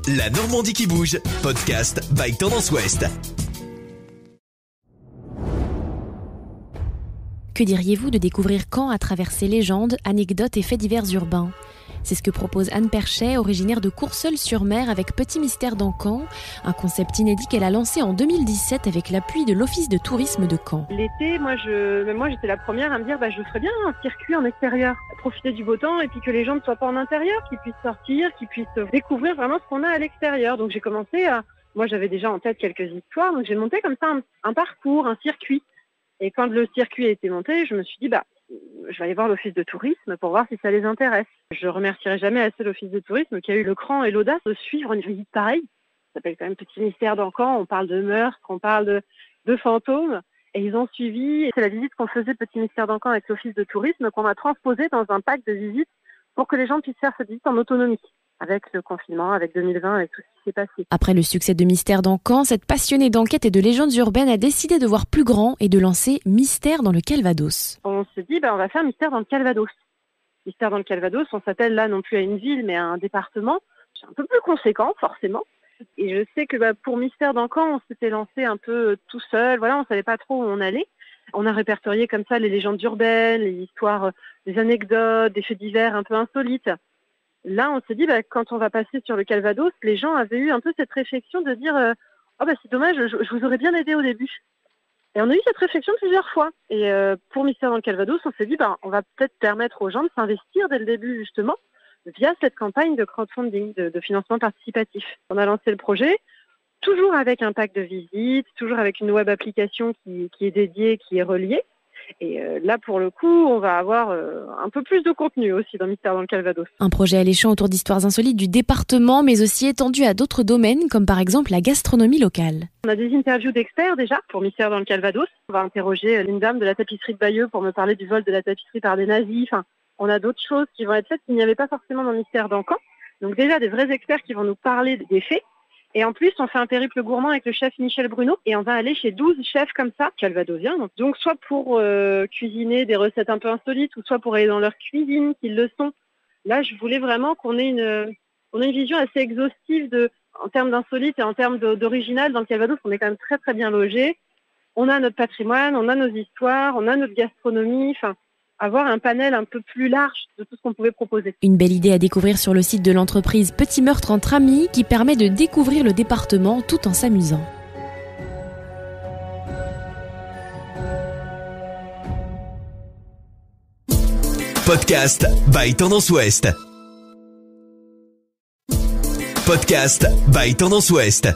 La Normandie qui bouge, podcast by Tendance Ouest. Que diriez-vous de découvrir Caen à travers ses légendes, anecdotes et faits divers urbains ? C'est ce que propose Anne Perchet, originaire de Courseulles-sur-Mer avec Petit Mystère dans Caen, un concept inédit qu'elle a lancé en 2017 avec l'appui de l'Office de tourisme de Caen. L'été, moi j'étais la première à me dire je ferais bien un circuit en extérieur, profiter du beau temps et puis que les gens ne soient pas en intérieur, qu'ils puissent sortir, qu'ils puissent découvrir vraiment ce qu'on a à l'extérieur. Donc j'ai commencé moi j'avais déjà en tête quelques histoires, donc j'ai monté comme ça un parcours, un circuit. Et quand le circuit a été monté, je me suis dit je vais aller voir l'Office de tourisme pour voir si ça les intéresse. Je remercierai jamais assez l'Office de tourisme qui a eu le cran et l'audace de suivre une visite pareille. Ça s'appelle quand même Petit Mystère dans Caen, on parle de meurtres, on parle de fantômes. Et ils ont suivi, et c'est la visite qu'on faisait Petit Mystère dans Caen avec l'Office de tourisme qu'on a transposé dans un pack de visites pour que les gens puissent faire cette visite en autonomie. Avec le confinement, avec 2020, avec tout ce qui s'est passé. Après le succès de Mystère dans Caen, cette passionnée d'enquête et de légendes urbaines a décidé de voir plus grand et de lancer Mystère dans le Calvados. On se dit, on va faire Mystère dans le Calvados. Mystère dans le Calvados, on s'appelle là non plus à une ville, mais à un département. C'est un peu plus conséquent, forcément. Et je sais que pour Mystère dans Caen, on s'était lancé un peu tout seul. Voilà, on savait pas trop où on allait. On a répertorié comme ça les légendes urbaines, les histoires, des anecdotes, des faits divers un peu insolites. Là, on s'est dit, quand on va passer sur le Calvados, les gens avaient eu un peu cette réflexion de dire c'est dommage, je vous aurais bien aidé au début. Et on a eu cette réflexion plusieurs fois. Et pour Mystère dans le Calvados, on s'est dit, on va peut-être permettre aux gens de s'investir dès le début, justement, via cette campagne de crowdfunding, de financement participatif. On a lancé le projet, toujours avec un pack de visites, toujours avec une web application qui est dédiée, qui est reliée. Et là, pour le coup, on va avoir un peu plus de contenu aussi dans Mystère dans le Calvados. Un projet alléchant autour d'histoires insolites du département, mais aussi étendu à d'autres domaines, comme par exemple la gastronomie locale. On a des interviews d'experts déjà pour Mystère dans le Calvados. On va interroger une dame de la tapisserie de Bayeux pour me parler du vol de la tapisserie par des nazis. Enfin, on a d'autres choses qui vont être faites qu'il n'y avait pas forcément dans Mystère dans Caen. Donc déjà, des vrais experts qui vont nous parler des faits. Et en plus, on fait un périple gourmand avec le chef Michel Bruno et on va aller chez 12 chefs comme ça, calvadosiens. Donc soit pour cuisiner des recettes un peu insolites ou soit pour aller dans leur cuisine, qu'ils le sont. Là, je voulais vraiment qu'on ait une vision assez exhaustive en termes d'insolite et en termes d'original. Dans le Calvados, on est quand même très très bien logé. On a notre patrimoine, on a nos histoires, on a notre gastronomie, avoir un panel un peu plus large de tout ce qu'on pouvait proposer. Une belle idée à découvrir sur le site de l'entreprise Petit Meurtre entre amis qui permet de découvrir le département tout en s'amusant. Podcast by Tendance Ouest. Podcast by Tendance Ouest.